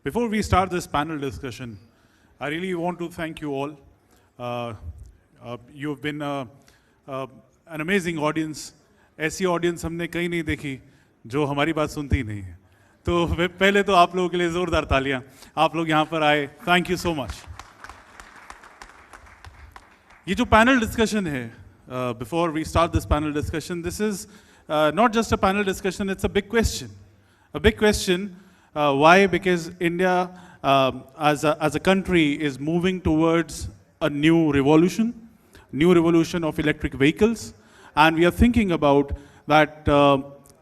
Before we start this panel discussion, I really want to thank you all. You've been an amazing audience. ऐसी audience हमने कहीं नहीं देखी जो हमारी बात सुनती ही नहीं है. तो पहले तो आप लोगों के लिए जोरदार तालियां. आप लोग यहाँ पर आए. Thank you so much. ये जो panel discussion है, before we start this panel discussion, this is not just a panel discussion, it's a big question. A big question. Why? Because India as a country is moving towards a new revolution of electric vehicles. And we are thinking about that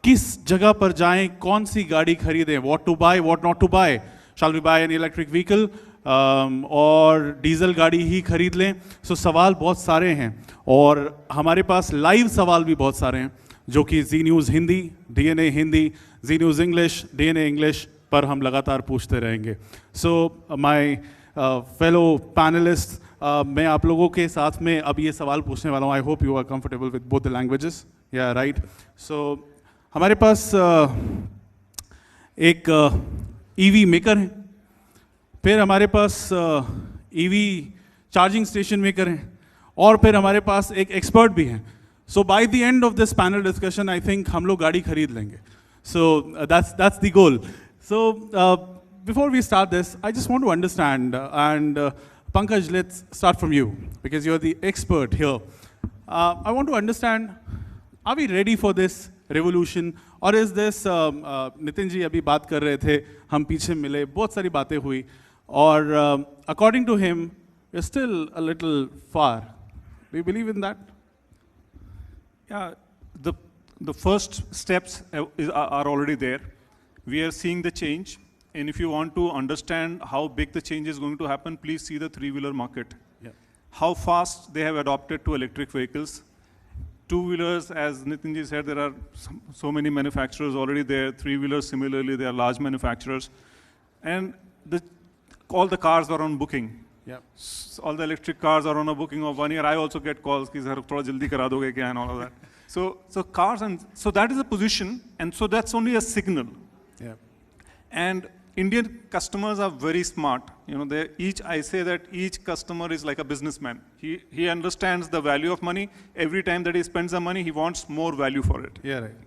किस जगह पर जाएं, कौन सी गाड़ी खरीदें, what to buy, what not to buy. Shall we buy an electric vehicle और diesel गाड़ी ही खरीद लें? So सवाल बहुत सारे हैं और हमारे पास लाइव सवाल भी बहुत सारे हैं जो कि जी न्यूज़ हिंदी, DNA हिंदी, जी न्यूज़ इंग्लिश, DNA इंग्लिश पर हम लगातार पूछते रहेंगे. सो माय फेलो पैनलिस्ट, मैं आप लोगों के साथ में अब ये सवाल पूछने वाला हूँ. I hope you are comfortable with both the languages. या राइट. सो हमारे पास एक ईवी मेकर हैं, फिर हमारे पास ईवी चार्जिंग स्टेशन मेकर हैं और फिर हमारे पास एक एक्सपर्ट भी हैं. So by the end of this panel discussion I think हम लोग गाड़ी खरीद लेंगे. सो that's the goal. So before we start this, I just want to understand, and Pankaj, let's start from you because you're the expert here. I want to understand, are we ready for this revolution, or is this Nitin ji अभी बात कर रहे थे, हम पीछे मिले, बहुत सारी बातें हुई, और according to him, you're still a little far. Do you believe in that? Yeah, the first steps are already there. We are seeing the change, and if you want to understand how big the change is going to happen, please see the three-wheeler market. Yeah. How fast they have adopted to electric vehicles. Two-wheelers, as Nitinji said, there are so many manufacturers already there. Three-wheelers, similarly, they are large manufacturers. And all the cars are on booking. Yeah. All the electric cars are on a booking of 1 year. I also get calls, ki sir, thoda jaldi kara doge kya, and all of that. So cars, and so that is a position, and so that's only a signal. Yeah. And Indian customers are very smart. You know, I say that each customer is like a businessman. He understands the value of money. Every time that he spends the money, he wants more value for it. Yeah, right.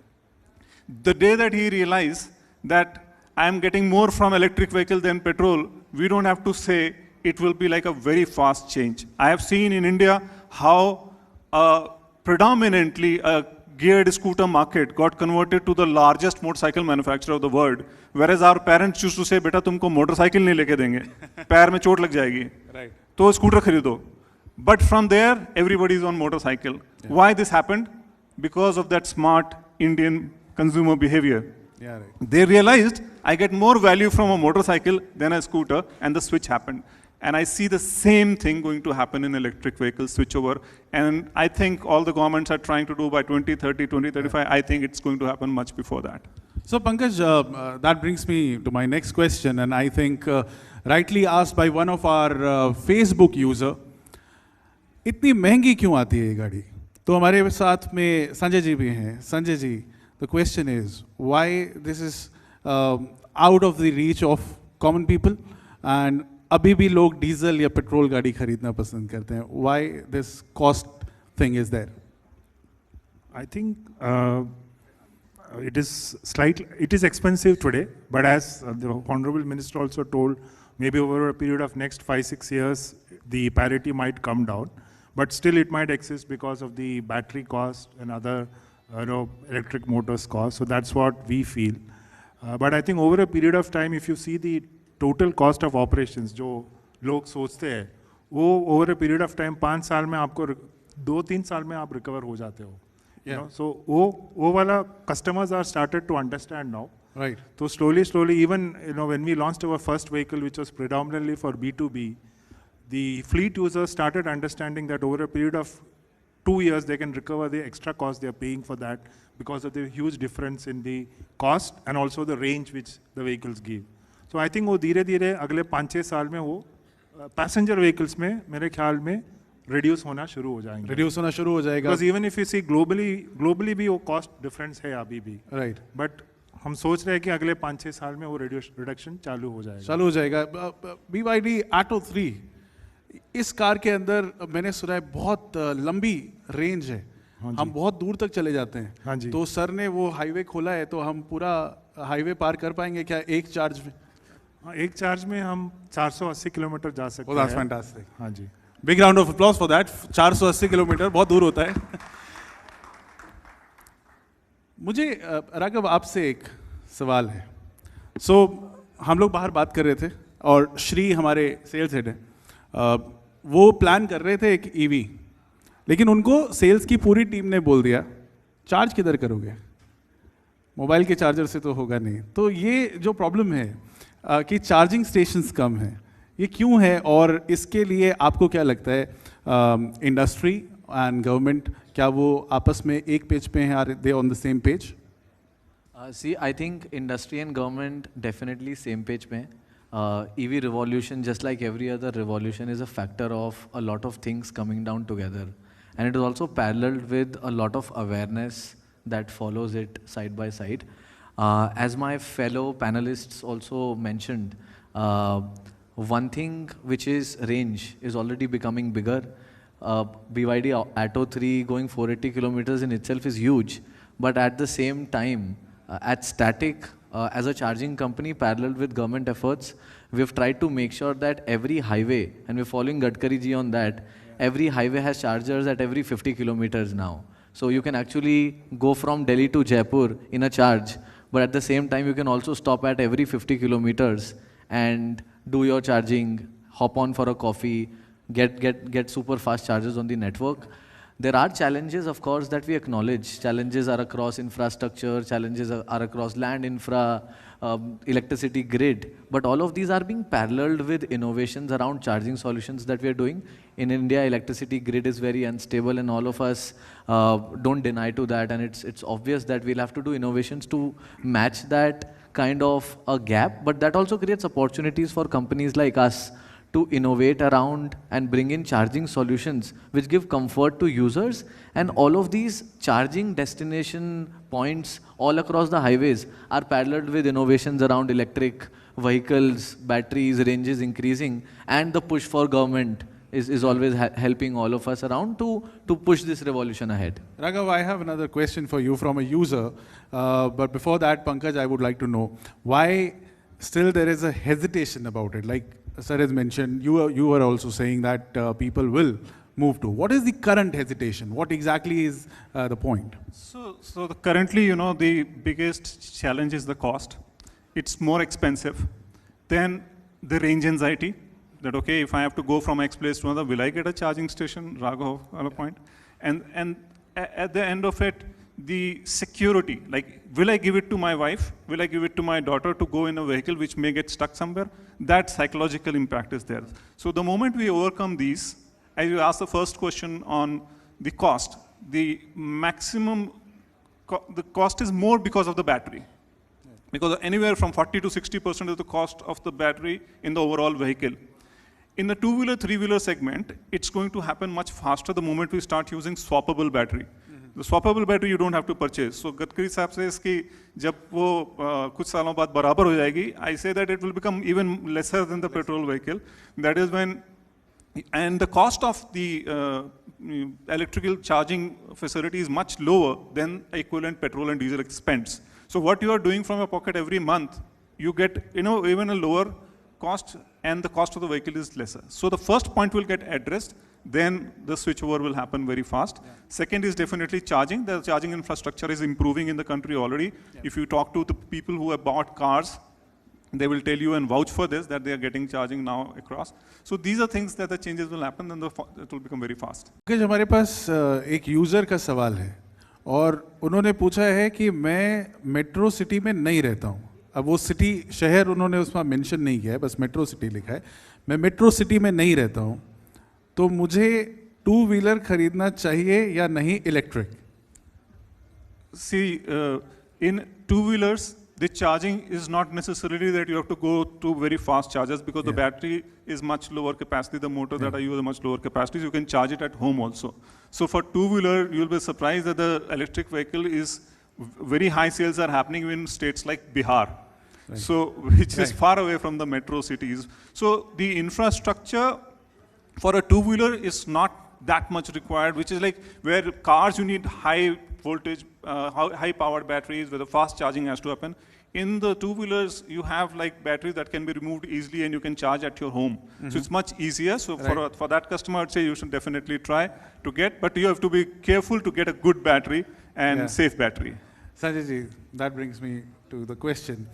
The day that he realizes that I am getting more from electric vehicle than petrol, we don't have to say it will be like a very fast change. I have seen in India how predominantly a geared scooter market got converted to the largest motorcycle manufacturer of the world, whereas our parents used to say, "Beta, tumko motorcycle nahi leke denge, पैर में चोट लग जाएगी, Right. तो scooter खरीदो." But from there, everybody is on motorcycle. Yeah. Why this happened? Because of that smart Indian consumer behavior. Yeah, right. They realized I get more value from a motorcycle than a scooter, and the switch happened. And I see the same thing going to happen in electric vehicle switchover. And I think all the governments are trying to do by 2030, 2035. I think it's going to happen much before that. So Pankaj, that brings me to my next question, and I think rightly asked by one of our Facebook user, इतनी महंगी क्यों आती है ये गाड़ी? तो हमारे साथ में संजय जी भी हैं. Sanjay ji, the question is, why this is out of the reach of common people, and अभी भी लोग डीजल या पेट्रोल गाड़ी खरीदना पसंद करते हैं. Why this cost thing is there? I think it is expensive today, but as the Honorable Minister also told, maybe over a period of next 5-6 years, the parity might come down, but still it might exist because of the battery cost and other electric motors cost. So that's what we feel. But I think over a period of time, if you see the total cost of operations जो लोग सोचते हैं, वो over a period of time 5 साल में आपको 2-3 साल में आप recover हो जाते हो. You know, so वो वाला customers are started to understand now. Right. So slowly, even when we launched our first vehicle, which was predominantly for B2B, the fleet users started understanding that over a period of 2 years they can recover the extra cost they are paying for that because of the huge difference in the cost and also the range which the vehicles give. So I think वो धीरे-धीरे अगले 5-6 साल में वो passenger vehicles में मेरे ख्याल में reduce होना शुरू हो जाएंगे. Reduce होना शुरू हो जाएगा. Because even if you see globally भी वो cost difference है अभी भी. Right. But हम सोच रहे हैं कि अगले 5-6 साल में वो रिडक्शन चालू हो जाएगा। चालू हो जाएगा। BYD Atto 3, इस कार के अंदर मैंने सुना है बहुत लंबी रेंज है, हम बहुत दूर तक चले जाते हैं। हाँ जी। तो सर ने वो हाईवे खोला है, तो हम पूरा हाईवे पार कर पाएंगे क्या एक चार्ज में? हाँ, एक चार्ज में हम 480 किलोमीटर जा सकते Oh, that's हैं। fantastic. हाँ जी। Big round of applause for that. 480 kilometre बहुत दूर होता है। मुझे राघव आपसे एक सवाल है। हम लोग बाहर बात कर रहे थे और श्री हमारे सेल्स हेड हैं, वो प्लान कर रहे थे एक ईवी, लेकिन उनको सेल्स की पूरी टीम ने बोल दिया चार्ज किधर करोगे, मोबाइल के चार्जर से तो होगा नहीं। तो ये जो प्रॉब्लम है कि चार्जिंग स्टेशंस कम हैं, ये क्यों है और इसके लिए आपको क्या लगता है इंडस्ट्री एंड गवर्नमेंट, क्या वो आपस में एक पेज पे हैं, are they on the same page? See, I think industry and government definitely same page mein. EV revolution, just like every other revolution, is a factor of a lot of things coming down together. And it is also paralleled with a lot of awareness that follows it side by side. As my fellow panelists also mentioned, one thing which is range is already becoming bigger. BYD Atto 3 going 480 kilometers in itself is huge, but at the same time, at Static, as a charging company, parallel with government efforts, we've tried to make sure that every highway, and we're following Gadkari ji on that, every highway has chargers at every 50 kilometers now. So you can actually go from Delhi to Jaipur in a charge, but at the same time, you can also stop at every 50 kilometers and do your charging, hop on for a coffee, get super fast chargers on the network. There are challenges, of course, that we acknowledge. Challenges are across infrastructure, challenges are across land infra, electricity grid. But all of these are being paralleled with innovations around charging solutions that we are doing. In India, electricity grid is very unstable, and all of us don't deny to that. And it's obvious that we'll have to do innovations to match that kind of a gap. But that also creates opportunities for companies like us to innovate around and bring in charging solutions which give comfort to users. And all of these charging destination points all across the highways are paralleled with innovations around electric vehicles, batteries, ranges increasing, and the push for government is always helping all of us around to push this revolution ahead. Raghav, I have another question for you from a user, but before that, Pankaj, I would like to know why still there is a hesitation about it. Like sir has mentioned, you were also saying that people will move to. What is the current hesitation? What exactly is the point? Currently, the biggest challenge is the cost. It's more expensive. Then the range anxiety, that okay, if I have to go from X place to another, will I get a charging station? Raghav, on a point. And at the end of it, the security, like will I give it to my wife? Will I give it to my daughter to go in a vehicle which may get stuck somewhere? That psychological impact is there. So the moment we overcome these, as you asked the first question on the cost, the maximum, the cost is more because of the battery. Because anywhere from 40 to 60% of the cost of the battery in the overall vehicle. In the two-wheeler, three-wheeler segment, it's going to happen much faster the moment we start using swappable battery. The swappable battery you don't have to purchase. So Gadkari साहब says कि जब वो कुछ सालों बाद बराबर हो जाएगी, I say that it will become even lesser than the petrol vehicle. That is when, and the cost of the electrical charging facility is much lower than equivalent petrol and diesel expense. So what you are doing from your pocket every month, you get even a lower cost, and the cost of the vehicle is lesser. So the first point will get addressed. Then the switchover will happen very fast. Yeah. Second is definitely charging. The charging infrastructure is improving in the country already. Yeah. If you talk to the people who have bought cars, they will tell you and vouch for this, that they are getting charging now across. So these are things that the changes will happen and it will become very fast. Okay, हमारे पास एक user का सवाल है और उन्होंने पूछा है कि मैं मेट्रो सिटी में नहीं रहता हूँ। अब वो सिटी शहर उन्होंने उसमें मेंशन नहीं किया है, बस मेट्रो सिटी लिखा है। मैं मेट्रो सिटी में नहीं रहता हूँ, तो मुझे टू व्हीलर खरीदना चाहिए या नहीं electric? See, in two-wheelers, the charging is not necessarily that you have to go to very fast chargers because the battery is much lower capacity. The motor that I use is much lower capacity. So you can charge it at home also. So for two-wheeler, you'll be surprised that the electric vehicle is very high sales are happening in states like Bihar. So, which is far away from the metro cities. So, the infrastructure for a two-wheeler is not that much required, which is like where cars you need high voltage, high powered batteries where the fast charging has to happen. In the two-wheelers, you have like batteries that can be removed easily and you can charge at your home. So it's much easier. So for that customer, I'd say you should definitely try to get, but you have to be careful to get a good battery and safe battery. Sanjay ji, that brings me to the question.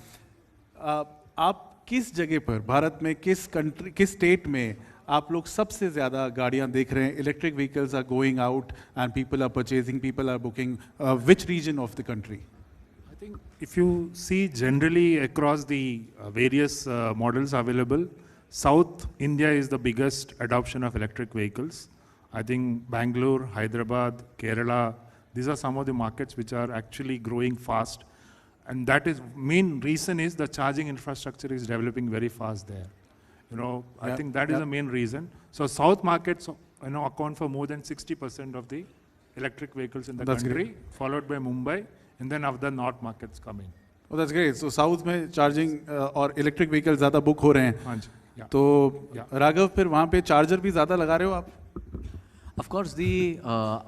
आप किस जगह पर भारत में किस state में आप लोग सबसे ज़्यादा गाड़ियाँ देख रहे हैं? Electric vehicles are going out and people are purchasing, people are booking. Which region of the country? I think if you see generally across the various models available, South India is the biggest adoption of electric vehicles. I think Bangalore, Hyderabad, Kerala, these are some of the markets which are actually growing fast. And that is main reason is the charging infrastructure is developing very fast there. I think that is the main reason. So South markets, account for more than 60% of the electric vehicles in the country, followed by Mumbai, and then of the North markets coming. Oh, that's great. So South में charging और electric vehicles ज़्यादा book हो रहे हैं. हाँ जी. तो राघव फिर वहाँ पे charger भी ज़्यादा लगा रहे हो आप? Of course, the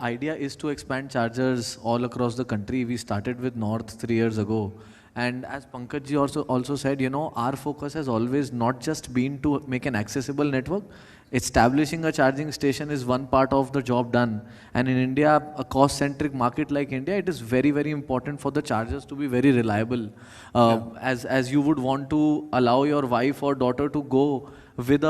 idea is to expand chargers all across the country. We started with North 3 years ago. And as Pankaj ji also said, our focus has always not just been to make an accessible network. Establishing a charging station is one part of the job done. And in India, a cost-centric market like India, it is very, very important for the chargers to be very reliable. As you would want to allow your wife or daughter to go with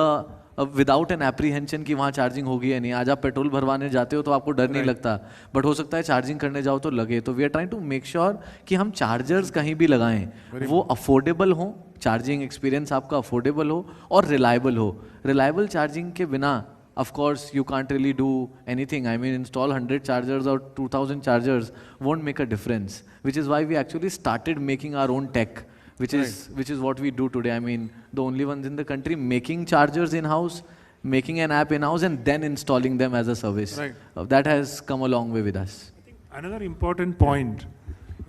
without an apprehension कि वहाँ charging होगी या नहीं. आज आप petrol भरवाने जाते हो तो आपको डर नहीं लगता, बट हो सकता है चार्जिंग करने जाओ तो लगे. तो we are trying to make sure कि हम चार्जर्स कहीं भी लगाएं, वो अफोर्डेबल हो, चार्जिंग एक्सपीरियंस आपका अफोर्डेबल हो और रिलायबल हो. रिलायबल चार्जिंग के बिना of course you can't really do anything. I mean, install 100 chargers or 2000 chargers won't make a difference, which is why we actually started making our own tech. Which is what we do today. I mean, the only ones in the country making chargers in-house, making an app in-house, and then installing them as a service. That has come a long way with us. I think another important point,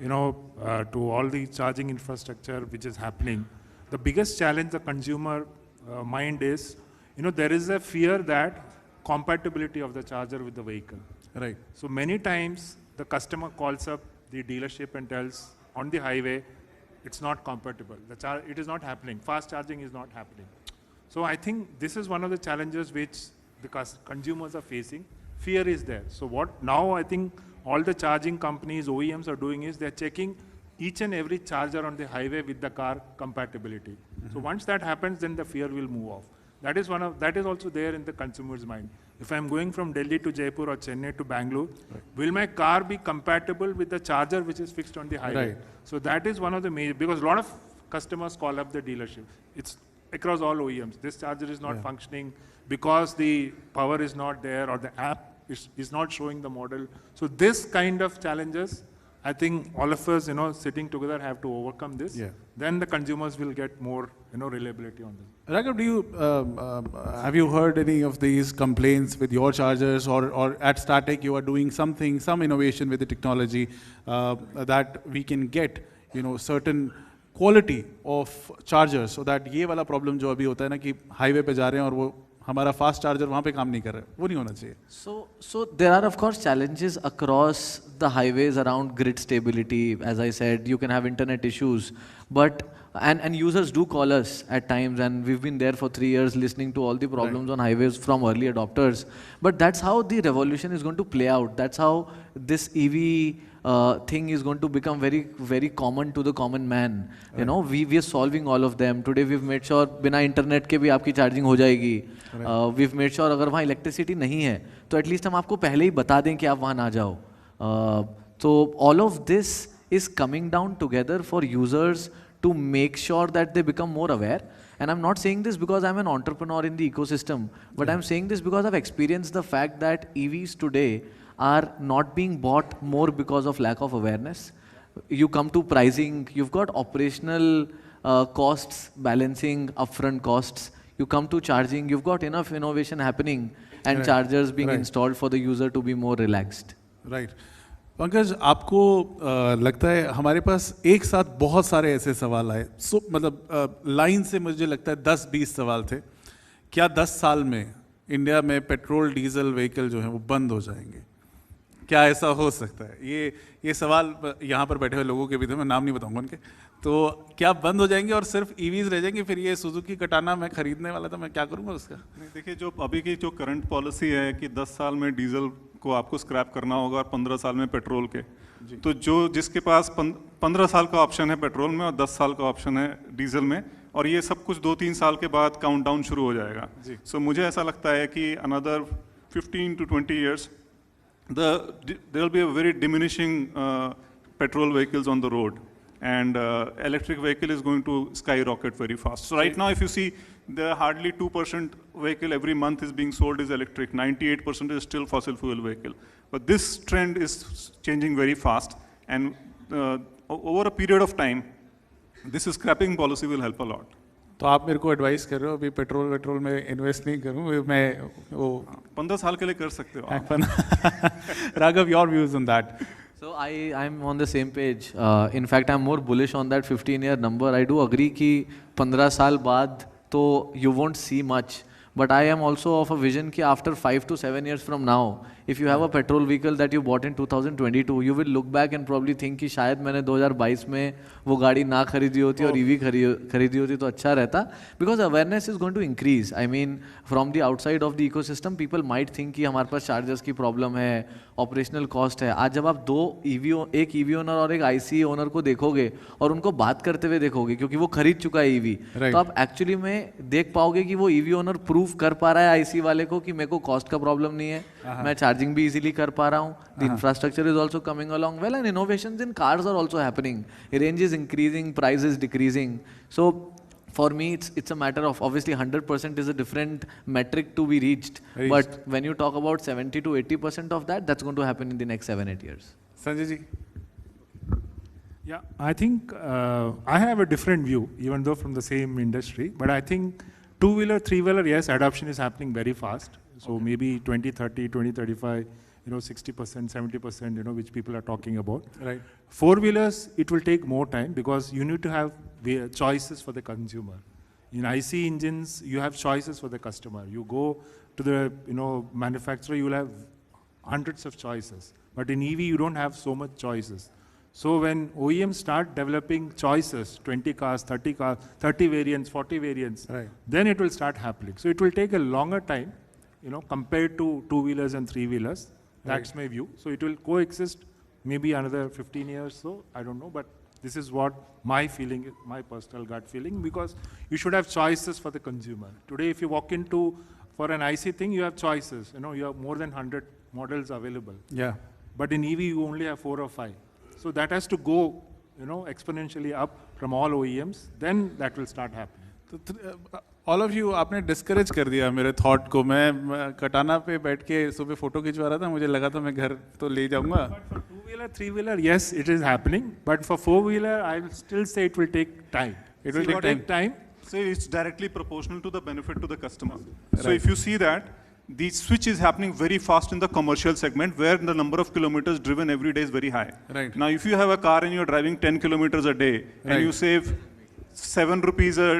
to all the charging infrastructure which is happening, the biggest challenge the consumer mind is, there is a fear that compatibility of the charger with the vehicle. Right. So many times the customer calls up the dealership and tells on the highway, it's not compatible. It is not happening. Fast charging is not happening. So I think this is one of the challenges which the consumers are facing. Fear is there. So what now I think all the charging companies, OEMs are doing is they're checking each and every charger on the highway with the car compatibility. So once that happens, then the fear will move off. That is also there in the consumer's mind. If I'm going from Delhi to Jaipur or Chennai to Bangalore, will my car be compatible with the charger which is fixed on the highway? Right. So that is one of the major, because a lot of customers call up the dealership. It's across all OEMs. This charger is not functioning because the power is not there or the app is not showing the model. So this kind of challenges, I think all of us, sitting together have to overcome this. Yeah. Then the consumers will get more, reliability on this. Raghav, have you heard any of these complaints with your chargers, or at Static you are doing some innovation with the technology that we can get, certain quality of chargers, so that ये वाला problem जो अभी होता है ना कि highway पे जा रहे हैं और वो हमारा fast charger वहाँ पे काम नहीं कर रहा है, वो नहीं होना चाहिए. So there are of course challenges across the highways around grid stability. As I said, you can have internet issues, but and users do call us at times, and we've been there for 3 years listening to all the problems on highways from early adopters. But that's how the revolution is going to play out. That's how this EV thing is going to become very, very common to the common man. We are solving all of them. Today we've made sure बिना internet के भी आपकी charging हो जाएगी. We've made sure अगर वहाँ electricity नहीं है, तो at least हम आपको पहले ही बता दें कि आप वहाँ ना जाओ. So all of this is coming down together for users to make sure that they become more aware. And I'm not saying this because I'm an entrepreneur in the ecosystem, but I'm saying this because I've experienced the fact that EVs today are not being bought more because of lack of awareness. You come to pricing, you've got operational costs, balancing upfront costs. You come to charging, you've got enough innovation happening and chargers being installed for the user to be more relaxed. Right. Pankaj, आपको लगता है हमारे पास एक साथ बहुत सारे ऐसे सवाल आए, मतलब लाइन से मुझे लगता है 10-20 सवाल थे। क्या 10 साल में इंडिया में पेट्रोल डीजल व्हीकल जो हैं वो बंद हो जाएंगे? क्या ऐसा हो सकता है? ये सवाल यहाँ पर बैठे हुए लोगों के भी थे, मैं नाम नहीं बताऊंगा उनके। तो क्या बंद हो जाएंगे और सिर्फ ईवीज रह जाएंगे? फिर ये सुजुकी कटाना मैं खरीदने वाला था, मैं क्या करूँगा उसका? नहीं, देखिए, जो अभी की जो करंट पॉलिसी है कि 10 साल में डीजल को आपको स्क्रैप करना होगा और 15 साल में पेट्रोल के, तो जिसके पास 15 साल का ऑप्शन है पेट्रोल में और 10 साल का ऑप्शन है डीजल में, और ये सब कुछ 2-3 साल के बाद काउंटडाउन शुरू हो जाएगा। सो मुझे ऐसा लगता है कि another 15 to 20 years there will be a very diminishing petrol vehicles on the road, and electric vehicle is going to skyrocket very fast. So right now, if you see, the hardly 2% vehicle every month is being sold is electric. 98% is still fossil fuel vehicle. But this trend is changing very fast, and over a period of time, this scrapping policy will help a lot. तो आप मेरे को advice कर रहे हो अभी petrol में invest नहीं करूँ, मैं वो 15 साल के लिए कर सकते हो आप। Raghav, your views on that? So I'm on the same page. In fact, I'm more bullish on that 15-year number. I do agree कि 15 साल बाद तो you won't see much. But I am also of a vision कि after 5 to 7 years from now, if you have a petrol vehicle that you bought in 2022, you will look back and probably think कि शायद मैंने 2022 में वो गाड़ी ना खरीदी होती और EV खरीदी होती तो अच्छा रहता, because awareness is going to increase. I mean, from the outside of the ecosystem, people might think कि हमारे पास चार्जर्स की प्रॉब्लम है, ऑपरेशनल कॉस्ट है। आज जब आप एक EV ओनर और एक ICE ओनर को देखोगे और उनको बात करते हुए देखोगे, क्योंकि वो खरीद चुका है EV, तो आप एक्चुअली में देख पाओगे कि वो EV ओनर प्रूव कर पा रहा है ICE वाले को कि मेरे को कॉस्ट का प्रॉब्लम नहीं है, मैं चार्जिंग भी इजीली कर पा रहा हूँ, the infrastructure is also coming along well, and innovations in cars are also happening, range is increasing, price is decreasing. So for me, it's a matter of, obviously 100% is a different metric to be reached. But when you talk about 70 to 80% of that, that's going to happen in the next 7-8 years. Sanjay ji? Yeah, I think I have a different view, even though from the same industry. But I think two-wheeler, three-wheeler, yes, adoption is happening very fast. So maybe 2030, 2035, 60%, 70%, which people are talking about. Right. Four-wheelers, it will take more time because you need to have choices for the consumer. In IC engines, you have choices for the customer. You go to the manufacturer, you will have hundreds of choices. But in EV, you don't have so much choices. So when OEMs start developing choices, 20 cars, 30 cars, 30 variants, 40 variants, then it will start happening. So it will take a longer time, compared to two-wheelers and three-wheelers. That's my view. So it will coexist maybe another 15 years, so I don't know, but this is what my feeling is, my personal gut feeling, because you should have choices for the consumer. Today, if you walk into, for an IC thing, you have choices. You have more than 100 models available. Yeah. But in EV, you only have 4 or 5. So that has to go, exponentially up from all OEMs. Then that will start happening. All of you, आपने discourage कर दिया मेरे thought को। मैं कटाना पे बैठ के सुबह फोटो खिंचवा रहा था, मुझे लगा था मैं घर तो ले जाऊंगा। For two-wheeler, three-wheeler, yes, it is happening. But for four-wheeler, I will still say it will take time. It will take time. So it's directly proportional to the benefit to the customer. So if you see that, the switch is happening very fast in the commercial segment where the number of kilometers driven every day is very high. Right. Now, if you have a car and you're driving 10 kilometers a day and you save 7 rupees a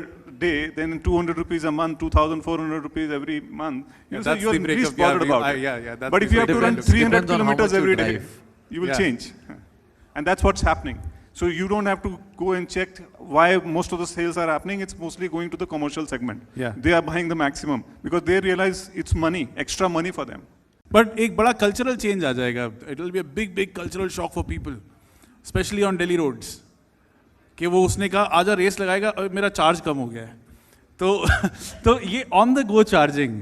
day, then 200 rupees a month, 2,400 rupees every month, you're at least bothered about it. But if you have to run 300 kilometers every day, you will change. And that's what's happening. So you don't have to go and check why most of the sales are happening. It's mostly going to the commercial segment. Yeah. They are buying the maximum because they realize it's money, extra money for them. But एक बड़ा cultural change आ जाएगा. It will be a big cultural shock for people, especially on Delhi roads. कि वो उसने कहा आजा race लगाएगा और मेरा चार्ज कम हो गया है। तो ये ऑन द गो चार्जिंग,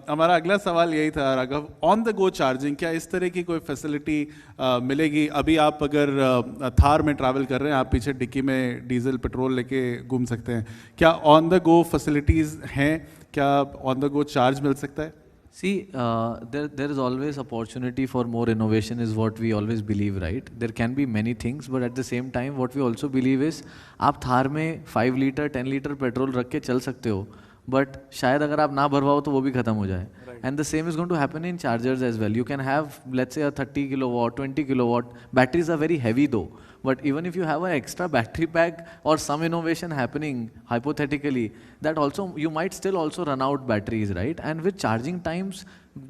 हमारा अगला सवाल यही था Raghav, on the go charging क्या इस तरह की कोई फैसिलिटी मिलेगी? अभी आप अगर थार में ट्रैवल कर रहे हैं, आप पीछे डिक्की में डीजल पेट्रोल लेके घूम सकते हैं, क्या ऑन द गो फैसिलिटीज़ हैं? क्या ऑन द गो चार्ज मिल सकता है? See, there is always opportunity for more innovation is what we always believe, right? There can be many things, but at the same time, what we also believe is, आप थार में 5 litre 10 litre petrol रख के चल सकते हो, but शायद अगर आप ना भरवाओ तो वो भी खत्म हो जाए. And the same is going to happen in chargers as well. You can have, let's say, a 30 kilowatt, 20 kilowatt. Batteries are very heavy though. But even if you have an extra battery pack or some innovation happening, hypothetically, that also, you might still also run out batteries, right? And with charging times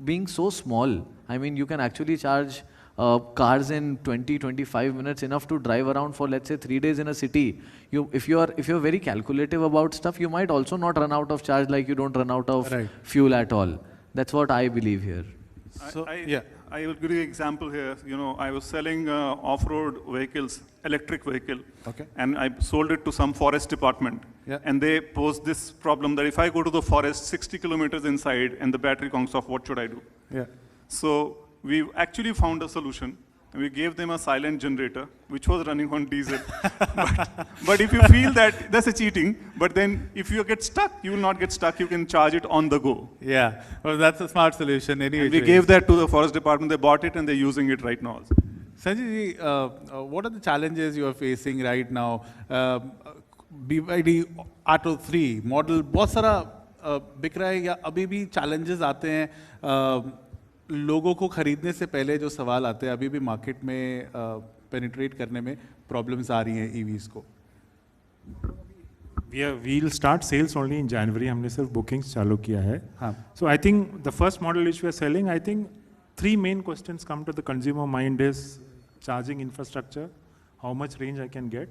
being so small, I mean, you can actually charge cars in 20-25 minutes, enough to drive around for, let's say, 3 days in a city. If you're very calculative about stuff, you might also not run out of charge like you don't run out of fuel at all. That's what I believe here. I will give you an example here. You know, I was selling off-road vehicles, electric vehicle, and I sold it to some forest department. And they posed this problem that if I go to the forest 60 kilometers inside and the battery comes off, what should I do? So we actually found a solution. We gave them a silent generator, which was running on diesel. but if you feel that, that's a cheating. But then if you get stuck, you will not get stuck. You can charge it on the go. Yeah, well, that's a smart solution. Anyway, we gave that to the forest department. They bought it and they're using it right now also. Sanjay ji, what are the challenges you are facing right now? BYD Auto 3 model बहुत सारा बिक रहा है या अभी भी challenges आते हैं लोगों को खरीदने से पहले जो सवाल आते हैं अभी भी मार्केट में पेनिट्रेट करने में प्रॉब्लम्स आ रही हैं ईवीज को. We'll start sales only in January. हमने सिर्फ bookings चालू किया है. So I think the first model which we are selling, I think 3 main questions come to the consumer mind is charging infrastructure, how much range I can get,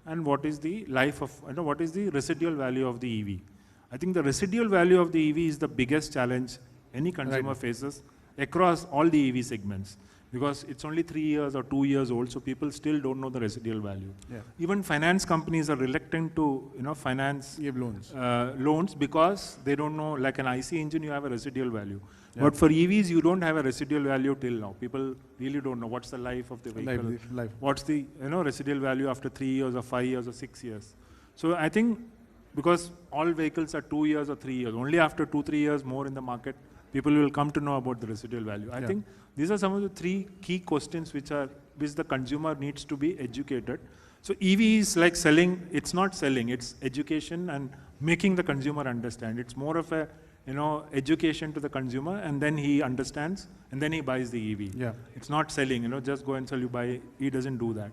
and what is the life of, what is the residual value of the EV. I think the residual value of the EV is the biggest challenge any consumer faces across all the EV segments, because it's only 3 years or 2 years old, so people still don't know the residual value. Even finance companies are reluctant to finance loans because they don't know, like an IC engine, you have a residual value. But for EVs, you don't have a residual value till now. People really don't know what's the life of the vehicle, what's the residual value after 3 years or 5 years or 6 years. So I think because all vehicles are 2 years or 3 years, only after 2-3 years more in the market, people will come to know about the residual value. I think these are some of the 3 key questions which the consumer needs to be educated. So EV is like selling, it's not selling, it's education and making the consumer understand. It's more of a education to the consumer, and then he understands and then he buys the EV. It's not selling, just go and sell, you buy. He doesn't do that.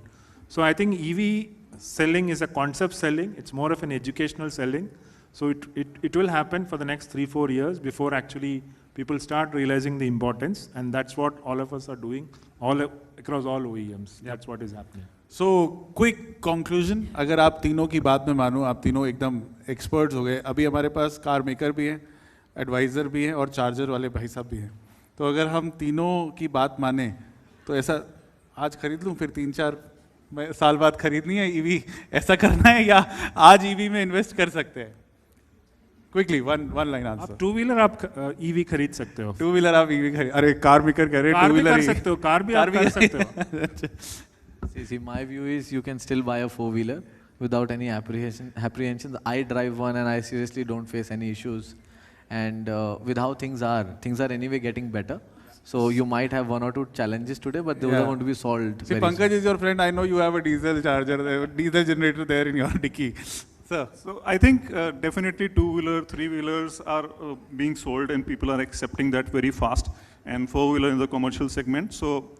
So I think EV selling is a concept selling. It's more of an educational selling. So it will happen for the next 3-4 years before actually people start realizing the importance, and that's what all of us are doing across all OEMs. That's what is happening. So quick conclusion, अगर आप तीनों की बात में मानो, आप तीनों एकदम experts हो गए. अभी हमारे पास कार मेकर भी हैं, एडवाइज़र भी हैं और चार्जर वाले भाई साहब भी हैं. तो अगर हम तीनों की बात माने तो ऐसा आज खरीद लूँ, फिर 3-4 साल बाद खरीदनी है ईवी, ऐसा करना है, या आज ईवी में इन्वेस्ट कर सकते हैं? Quickly one line answer. 2-wheeler आप ईवी खरीद सकते हो. 2-wheeler आप ईवी खरीद, अरे कार मेकर कह रहे हैं 2-wheeler कर सकते हो, कार भी कर सकते हो. See, my view is you can still buy a 4-wheeler without any apprehensions. I drive one and I seriously don't face any issues. And with how things are anyway getting better. So you might have 1 or 2 challenges today, but those are going to be solved. See, Pankaj is your friend. I know you have a diesel charger, diesel generator there in your dicky. So I think definitely 2-wheeler, 3-wheelers are being sold and people are accepting that very fast, and 4-wheeler in the commercial segment. So,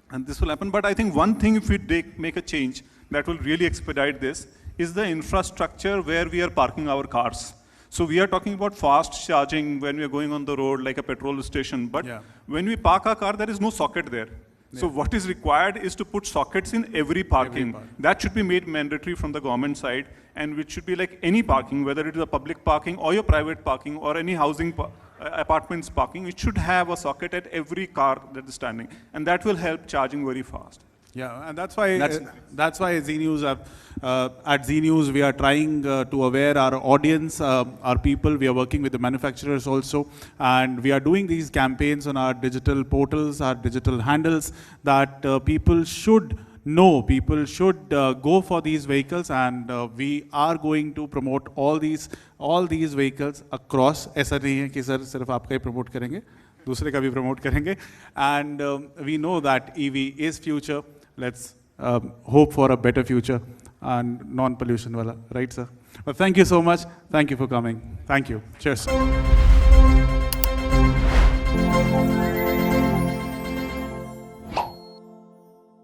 and this will happen. But I think one thing, if we make a change that will really expedite this, is the infrastructure where we are parking our cars. So we are talking about fast charging when we are going on the road like a petrol station. But when we park our car, there is no socket there. So what is required is to put sockets in every parking. That should be made mandatory from the government side, and which should be like any parking, whether it is a public parking or your private parking or any housing apartments parking, it should have a socket at every car that is standing, and that will help charging very fast. Yeah, and that's why Zee News at Zee News we are trying to aware our audience, our people. We are working with the manufacturers also, and we are doing these campaigns on our digital portals, our digital handles, that people should know, people should go for these vehicles, and we are going to promote all these vehicles across. ऐसा नहीं है कि sir सिर्फ आपका ही promote करेंगे, दूसरे का भी promote करेंगे, and we know that EV is future. Let's hope for a better future and non-pollution wala, right sir? Well, thank you so much. Thank you for coming. Thank you. Cheers.